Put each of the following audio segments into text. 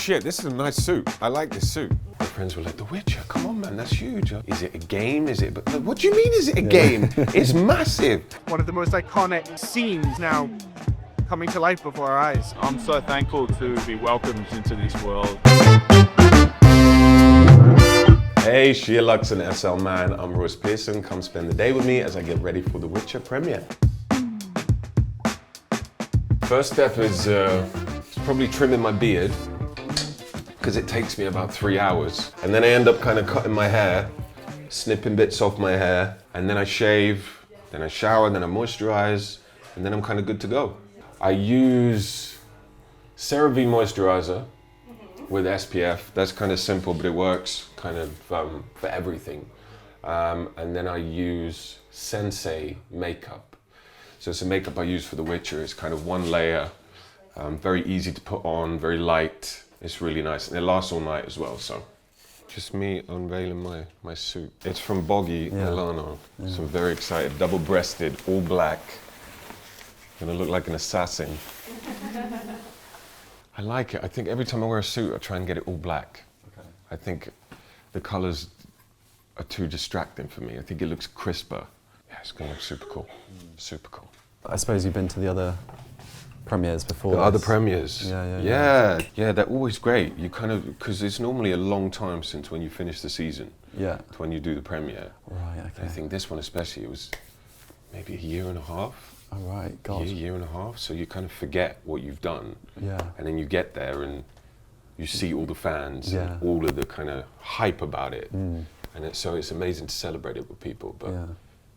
shit, this is a nice suit. I like this suit. My friends were like, The Witcher, come on man, that's huge. Is it a game? Is it, but what do you mean is it a game? It's massive. One of the most iconic scenes now coming to life before our eyes. I'm so thankful to be welcomed into this world. Hey, SheerLuxe and SLMan, I'm Royce Pierreson. Come spend the day with me as I get ready for The Witcher premiere. First step is probably trimming my beard, because it takes me about 3 hours. And then I end up kind of cutting my hair, snipping bits off my hair, and then I shave, then I shower, then I moisturize, and then I'm kind of good to go. I use CeraVe moisturizer with SPF. That's kind of simple, but it works kind of for everything. And then I use Sensei makeup. So it's a makeup I use for The Witcher. It's kind of one layer, very easy to put on, very light. It's really nice, and it lasts all night as well, so. Just me unveiling my suit. It's from Boggy Milano, so I'm very excited. Double-breasted, all black. Gonna look like an assassin. I like it. I think every time I wear a suit, I try and get it all black. Okay. I think the colors are too distracting for me. I think it looks crisper. Yeah, it's gonna look super cool. Super cool. I suppose you've been to the other premieres before. The other premieres. Yeah, they're always great. You kind of, because it's normally a long time since when you finish the season. Yeah. To when you do the premiere. Right, okay. And I think this one especially, it was maybe a year and a half. Oh, right, God. Year and a half. So you kind of forget what you've done. Yeah. And then you get there and you see all the fans and all of the kind of hype about it. And so it's amazing to celebrate it with people. But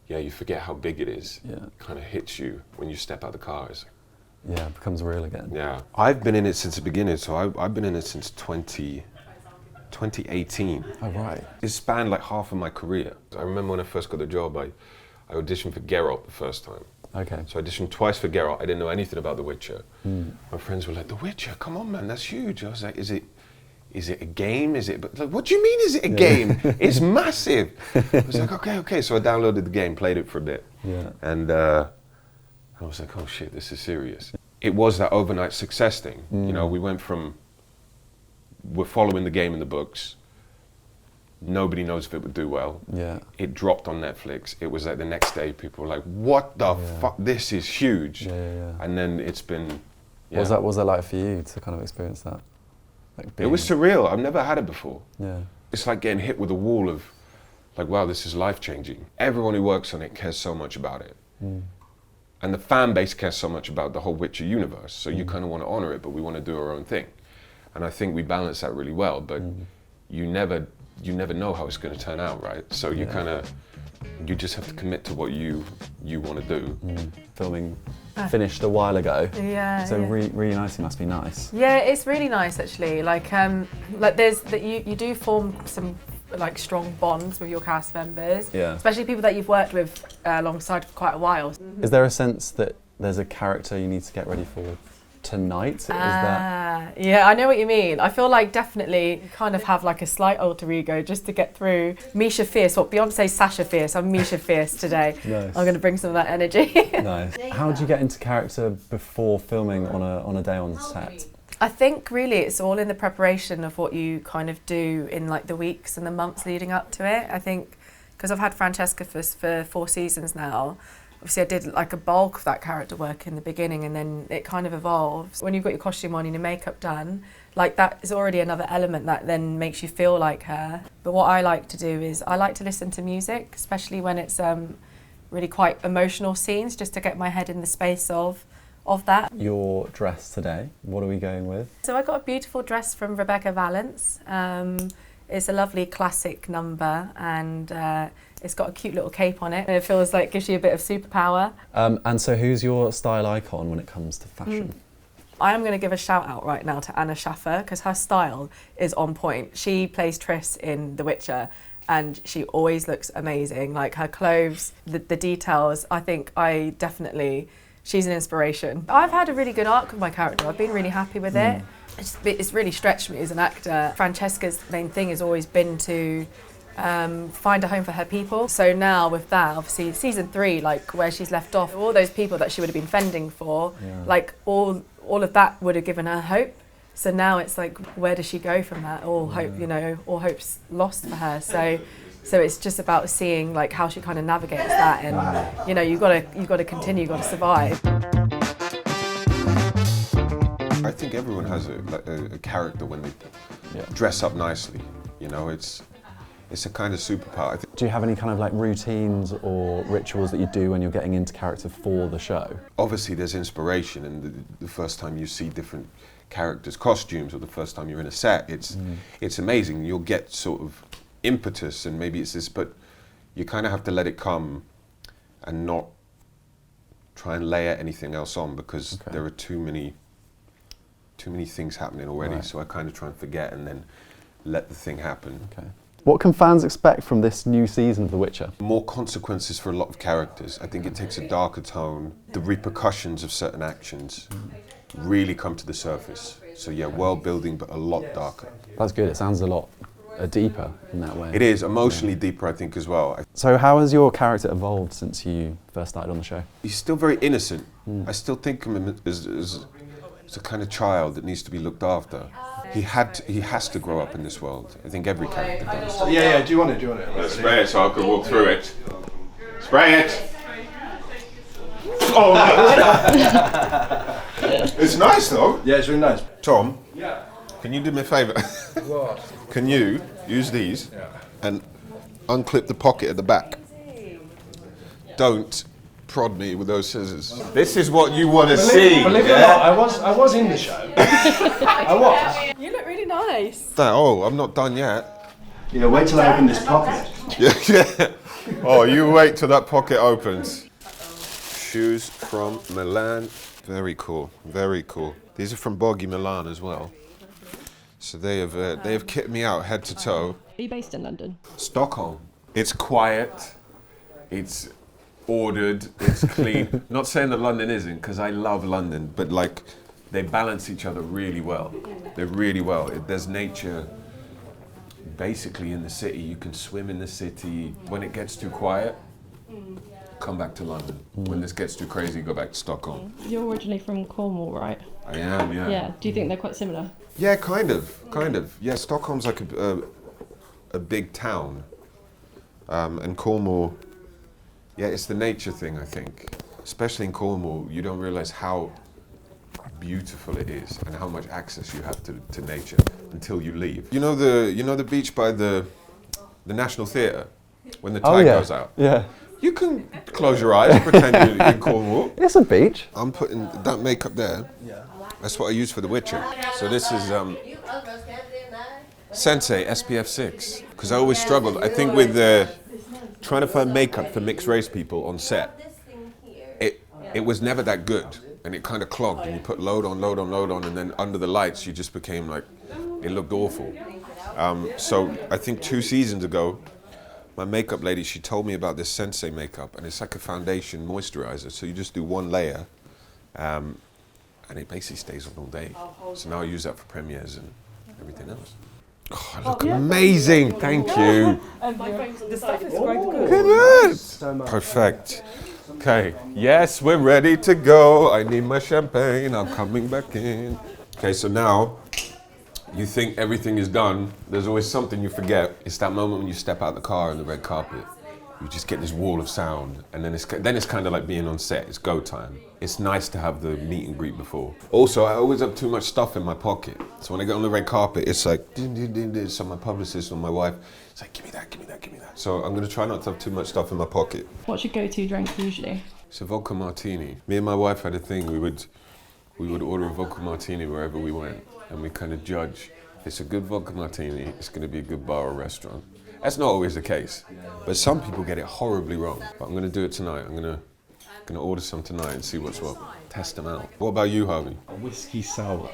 yeah, you forget how big it is. Yeah. It kind of hits you when you step out the car. Yeah, it becomes real again. Yeah. I've been in it since the beginning, so I've been in it since 2018. Oh, right. It spanned like half of my career. I remember when I first got the job, I auditioned for Geralt the first time. Okay. So I auditioned twice for Geralt. I didn't know anything about The Witcher. My friends were like, The Witcher, come on man, that's huge. I was like, is it a game? Is it, but like, what do you mean is it a game? It's massive. I was like, okay. So I downloaded the game, played it for a bit. Yeah. And I was like, oh shit, this is serious. It was that overnight success thing. You know, we went from, we're following the game in the books. Nobody knows if it would do well. Yeah. It dropped on Netflix. It was like the next day, people were like, what the fuck, this is huge. And then it's been, What was that like for you to kind of experience that? Like it was surreal. I've never had it before. Yeah. It's like getting hit with a wall of, like, wow, this is life-changing. Everyone who works on it cares so much about it. And the fan base cares so much about the whole Witcher universe. So you kind of want to honor it, but we want to do our own thing. And I think we balance that really well, but you never know how it's going to turn out, right? So you you just have to commit to what you want to do. Filming finished a while ago. Yeah. So reuniting must be nice. Yeah, it's really nice actually. Like there's that you do form some like strong bonds with your cast members. Yeah. Especially people that you've worked with alongside for quite a while. Is there a sense that there's a character you need to get ready for tonight? Yeah, I know what you mean. I feel like definitely kind of have like a slight alter ego just to get through. Mecia Fierce, what Beyonce's Sasha Fierce, I'm Mecia Fierce today. Nice. I'm going to bring some of that energy. Nice. How do you get into character before filming on a day on set? I think really it's all in the preparation of what you kind of do in like the weeks and the months leading up to it. I think because I've had Francesca for 4 seasons now. Obviously I did like a bulk of that character work in the beginning and then it kind of evolves. When you've got your costume on and your makeup done, like that is already another element that then makes you feel like her. But what I like to do is I like to listen to music, especially when it's really quite emotional scenes, just to get my head in the space of that. Your dress today, what are we going with? So I got a beautiful dress from Rebecca Valance. It's a lovely classic number and it's got a cute little cape on it and it feels like it gives you a bit of superpower. And so who's your style icon when it comes to fashion? I am going to give a shout out right now to Anna Schaffer because her style is on point. She plays Triss in The Witcher and she always looks amazing. Like her clothes, the details, I think she's an inspiration. I've had a really good arc with my character. I've been really happy with it. It's really stretched me as an actor. Francesca's main thing has always been to find a home for her people. So now with that, obviously season 3, like where she's left off, all those people that she would have been fending for, like all of that would have given her hope. So now it's like, where does she go from that? All hope, you know, all hope's lost for her. So it's just about seeing like how she kind of navigates that, and you know, you've got to continue, you've got to survive. I think everyone has a character when they dress up nicely. You know, it's a kind of superpower. Do you have any kind of like routines or rituals that you do when you're getting into character for the show? Obviously, there's inspiration, and the first time you see different characters' costumes, or the first time you're in a set, it's amazing. You'll get sort of impetus, and maybe it's this, but you kind of have to let it come and not try and layer anything else on, because there are too many things happening already. Right. So I kind of try and forget and then let the thing happen. Okay. What can fans expect from this new season of The Witcher? More consequences for a lot of characters. I think it takes a darker tone. The repercussions of certain actions really come to the surface. So yeah, world building, but a lot darker. That's good. It sounds a lot deeper in that way. It is emotionally deeper, I think, as well. So how has your character evolved since you first started on the show? He's still very innocent. I still think of him as a kind of child that needs to be looked after. He has to grow up in this world. I think every character does. Yeah, do you want it? Let's spray it so I can walk through it. Spray it! Oh, it's nice though. Yeah, it's really nice. Tom, can you do me a favour? What? Can you use these and unclip the pocket at the back? Don't prod me with those scissors. This is what you want to see. Believe it or not, I was in the show. I was. You look really nice. Oh, I'm not done yet. Yeah, wait till I open this pocket. Yeah. Oh, you wait till that pocket opens. Shoes from Milan. Very cool. Very cool. These are from Boggy Milan as well. So they have kitted me out head to toe. Are you based in London? Stockholm. It's quiet. It's ordered. It's clean. Not saying that London isn't, because I love London, but like they balance each other really well. They're really well. There's nature basically in the city. You can swim in the city. When it gets too quiet, come back to London. When this gets too crazy, go back to Stockholm. You're originally from Cornwall, right? I am, yeah. Yeah. Do you think they're quite similar? Yeah, kind of. Yeah, Stockholm's like a big town, and Cornwall. Yeah, it's the nature thing, I think. Especially in Cornwall, you don't realise how beautiful it is and how much access you have to nature until you leave. You know the beach by the National Theatre when the tide goes out. Yeah. You can close your eyes and pretend you're in Cornwall. It's a beach. I'm putting that makeup there. Yeah. That's what I use for The Witcher. So this is Sensei SPF 6, because I always struggled. I think with trying to find makeup for mixed race people on set, it was never that good, and it kind of clogged, and you put load on, and then under the lights you just became like, it looked awful. So I think 2 seasons ago, my makeup lady, she told me about this Sensei makeup, and it's like a foundation moisturizer, so you just do 1 layer, and it basically stays on all day. So now I use that for premieres and everything else. Oh, I look amazing, thank you. The stuff is quite good. Look at that. Perfect. Okay, yes, we're ready to go. I need my champagne, I'm coming back in. Okay, so now, you think everything is done, there's always something you forget. It's that moment when you step out the car on the red carpet. You just get this wall of sound, and then it's kind of like being on set. It's go time. It's nice to have the meet and greet before. Also, I always have too much stuff in my pocket. So when I get on the red carpet, it's like, din, din, din, din. So my publicist or my wife, it's like, give me that, give me that, give me that. So I'm gonna try not to have too much stuff in my pocket. What's your go-to drink usually? It's a vodka martini. Me and my wife had a thing. We would order a vodka martini wherever we went, and we kind of judge. If it's a good vodka martini, it's gonna be a good bar or restaurant. That's not always the case, but some people get it horribly wrong. But I'm gonna do it tonight. I'm gonna order some tonight and see what's what. Test them out. What about you, Harvey? A whiskey sour.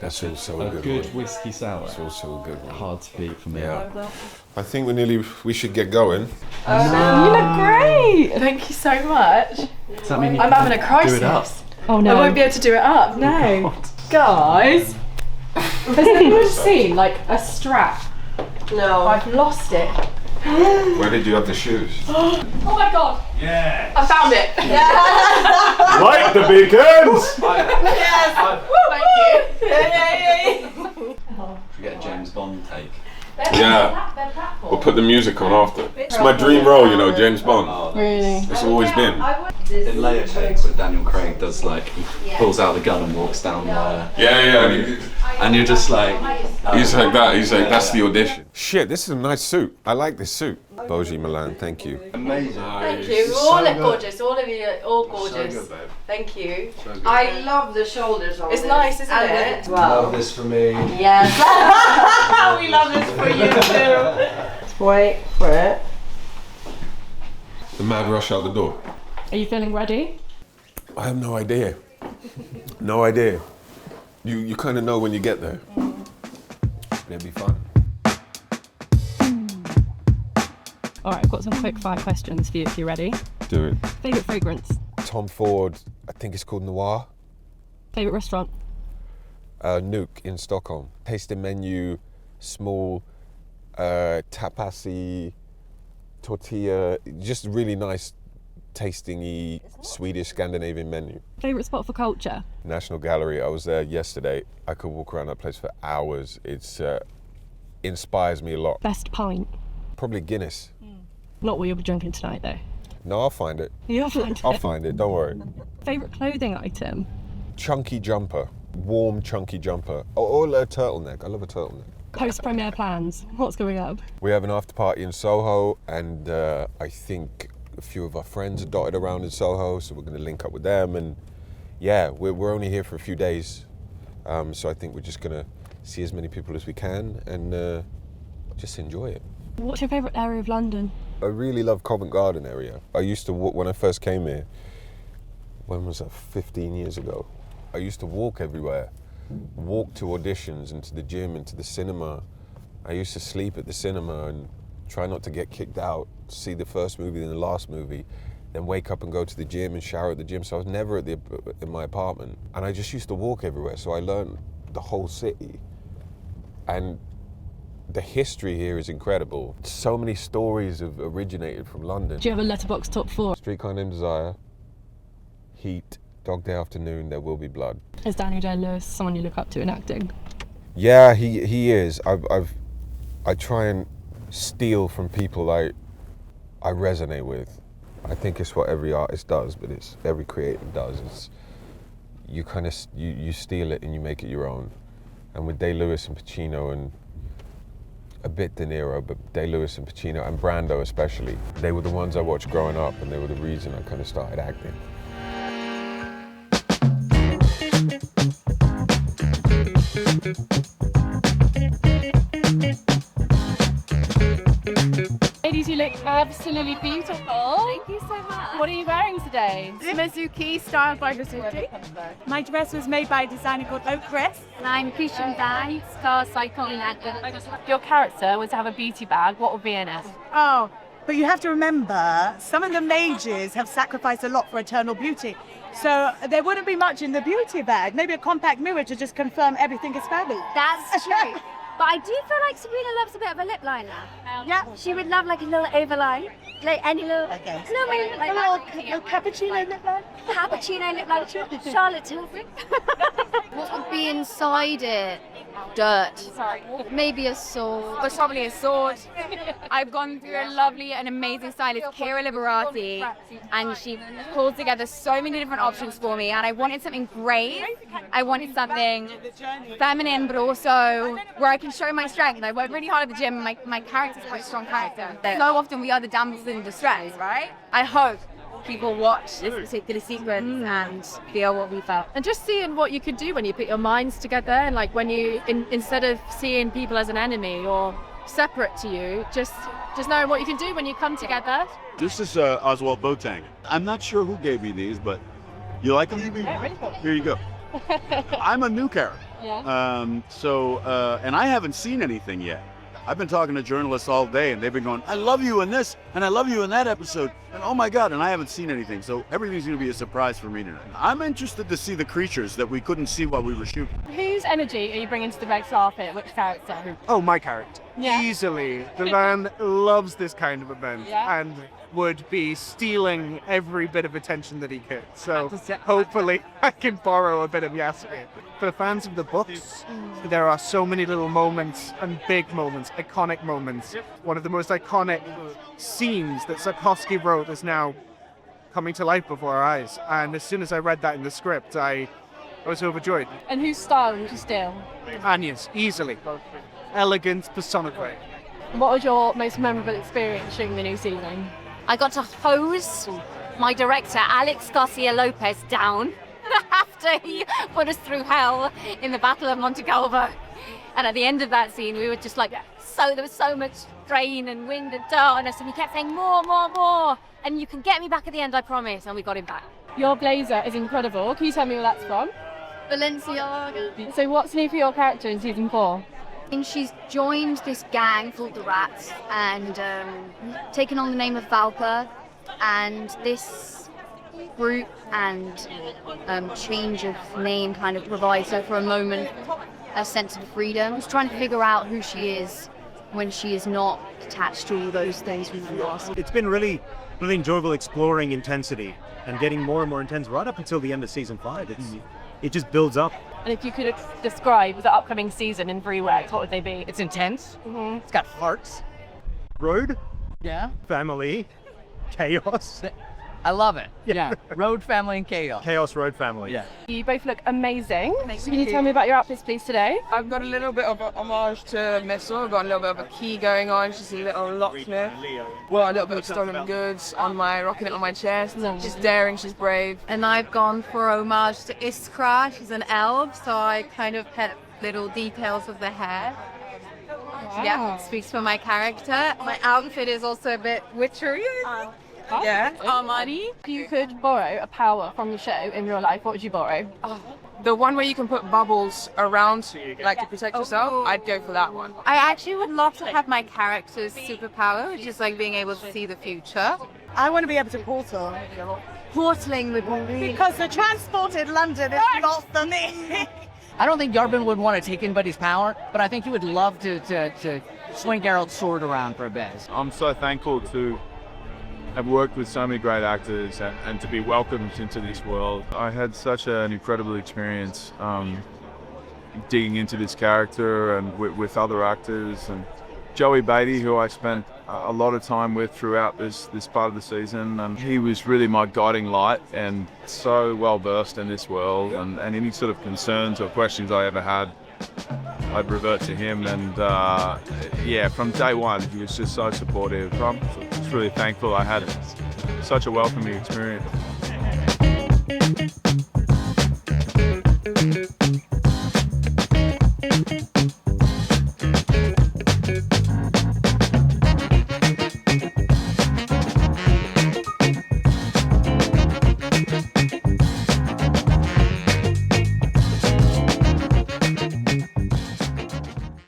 That's also a good good one. whiskey sour. That's also a good one. Hard to beat for me. Yeah. I think we should get going. You look great! Thank you so much. Does that mean you I'm can having a crisis. do it up? Oh no. I won't be able to do it up. No. Guys, has anyone seen like a strap? No. I've lost it. Where did you have the shoes? Oh my god! Yeah. I found it! Light the beacons! Thank you! Should we get a James Bond take? Yeah. We'll put the music on after. It's my dream role, you know, James Bond. Really? It's always been. In later takes when Daniel Craig does like, he pulls out the gun and walks down there. Yeah. And you're just like... He's like that. He's like, that's the audition. Shit, this is a nice suit. I like this suit. Boji Milan, thank you. Amazing. Thank you. All look gorgeous. All of you are all gorgeous. So good, babe. Thank you. So good. I love the shoulders on It's this. nice, isn't And it? as well. Love this for me. Yes. We love this for you too. Let's wait for it. The mad rush out the door. Are you feeling ready? I have no idea. No idea. You kind of know when you get there. It'll be fun. All right, I've got some quick fire questions for you if you're ready. Do it. Favourite fragrance? Tom Ford, I think it's called Noir. Favourite restaurant? Nuke in Stockholm. Tasting menu, small, tapasy, tortilla, just really nice tasting-y Swedish Scandinavian menu. Favourite spot for culture? National Gallery, I was there yesterday. I could walk around that place for hours. It's inspires me a lot. Best pint? Probably Guinness. Not what you'll be drinking tonight though. No, I'll find it. You'll find I'll it. find it, don't worry. Favourite clothing item? Chunky jumper, warm chunky jumper. Or a turtleneck, I love a turtleneck. Post-premiere plans? What's going up? We have an after party in Soho, and I think a few of our friends are dotted around in Soho, so we're going to link up with them. And yeah, we're only here for a few days, so I think we're just going to see as many people as we can and just enjoy it. What's your favourite area of London? I really love Covent Garden area. I used to walk, when I first came here, when was that, 15 years ago? I used to walk everywhere, walk to auditions and to the gym and to the cinema. I used to sleep at the cinema and try not to get kicked out, see the first movie then the last movie, then wake up and go to the gym and shower at the gym. So I was never in my apartment. And I just used to walk everywhere, so I learned the whole city. And the history here is incredible. So many stories have originated from London. Do you have a letterbox top 4? Streetcar Named Desire, Heat, Dog Day Afternoon, There Will Be Blood. Is Daniel Day-Lewis someone you look up to in acting? Yeah, he is. I try and steal from people I resonate with. I think it's what every artist does, but it's every creative does. It's you kind of you steal it and you make it your own. And with Day-Lewis and Pacino and a bit De Niro, but Day-Lewis and Pacino and Brando especially, they were the ones I watched growing up, and they were the reason I kind of started acting. Ladies, you look absolutely beautiful. Thank you so much. What are you wearing today? Mizuki styled by Mizuki. My dress was made by a designer called Oak Chris. And I'm Christian Dye, star cycling actor. If your character was to have a beauty bag, what would be in it? Oh, but you have to remember, some of the mages have sacrificed a lot for eternal beauty. So there wouldn't be much in the beauty bag. Maybe a compact mirror to just confirm everything is fabulous. That's true. But I do feel like Sabrina loves a bit of a lip liner. Yeah. She would love like a little overline. Like any little, Okay. little cappuccino lip liner. cappuccino lip liner. Charlotte Tilbury. What would be inside it? Dirt. Sorry. Maybe a sword. But probably a sword. I've gone through a lovely and amazing stylist, Kira Liberati, and she pulled together so many different options for me, and I wanted something brave. I wanted something feminine, but also where I can show my strength. I work really hard at the gym, and my character's quite a strong character. So often we are the damsels in distress, right? I hope people watch this particular sequence and feel what we felt. And just seeing what you could do when you put your minds together, and like when you, instead of seeing people as an enemy or separate to you, just knowing what you can do when you come together. This is Oswald Boateng. I'm not sure who gave me these, but you like them? Here you go. I'm a new character. Yeah. And I haven't seen anything yet. I've been talking to journalists all day, and they've been going, I love you in this, and I love you in that episode, and oh my God, and I haven't seen anything, so everything's gonna be a surprise for me tonight. I'm interested to see the creatures that we couldn't see while we were shooting. Whose energy are you bringing to the red carpet? Which character? Oh, my character. Yeah. Easily. The man loves this kind of event and would be stealing every bit of attention that he could. So hopefully I can borrow a bit of Yasmin. For the fans of the books, there are so many little moments and big moments, iconic moments. One of the most iconic scenes that Sapkowski wrote is now coming to life before our eyes. And as soon as I read that in the script, I was overjoyed. And whose style would you steal? Anya's, easily. Elegance personified. What was your most memorable experience shooting the new season? I got to hose my director, Alex Garcia Lopez, down after he put us through hell in the Battle of Monte Calvo. And at the end of that scene, we were just like, there was so much rain and wind and darkness, and he kept saying, more, more, more. And you can get me back at the end, I promise. And we got him back. Your blazer is incredible. Can you tell me where that's from? Balenciaga. So what's new for your character in season 4? And she's joined this gang called the Rats and taken on the name of Valka, and this group and change of name kind of provides her for a moment a sense of freedom. She's trying to figure out who she is when she is not attached to all those things from the past. It's been really enjoyable exploring intensity and getting more and more intense right up until the end of season 5. It just builds up. And if you could describe the upcoming season in 3 words, what would they be? It's intense. It's got hearts. Road. Yeah. Family. Chaos. I love it. Yeah. Road, family, and chaos. Chaos, road, family. Yeah. You both look amazing. Can you tell me about your outfits, please, today? I've got a little bit of a homage to Mecia. I've got a little bit of a key going on. She's a little locksmith. Well, a little bit of stolen goods on my, rocking it on my chest. She's daring, she's brave. And I've gone for homage to Iskra. She's an elf, so I kind of had little details of the hair. Wow. Yeah, it speaks for my character. My outfit is also a bit witchery. Yeah, Armani. If you could borrow a power from the show in real life, what would you borrow? The one where you can put bubbles around you, like to protect yourself, I'd go for that one. I actually would love to have my character's superpower, which is like being able to see the future. I want to be able to portal. Portaling would be really... Because the transported London is not for me. I don't think Yarbin would want to take anybody's power, but I think he would love to swing Geralt's sword around for a bit. I'm so thankful to have worked with so many great actors and to be welcomed into this world. I had such an incredible experience digging into this character and with other actors, and Joey Beatty, who I spent a lot of time with throughout this part of the season, and he was really my guiding light and so well versed in this world, and any sort of concerns or questions I ever had, I'd revert to him, and yeah, from day one he was just so supportive. I'm just really thankful I had such a welcoming experience.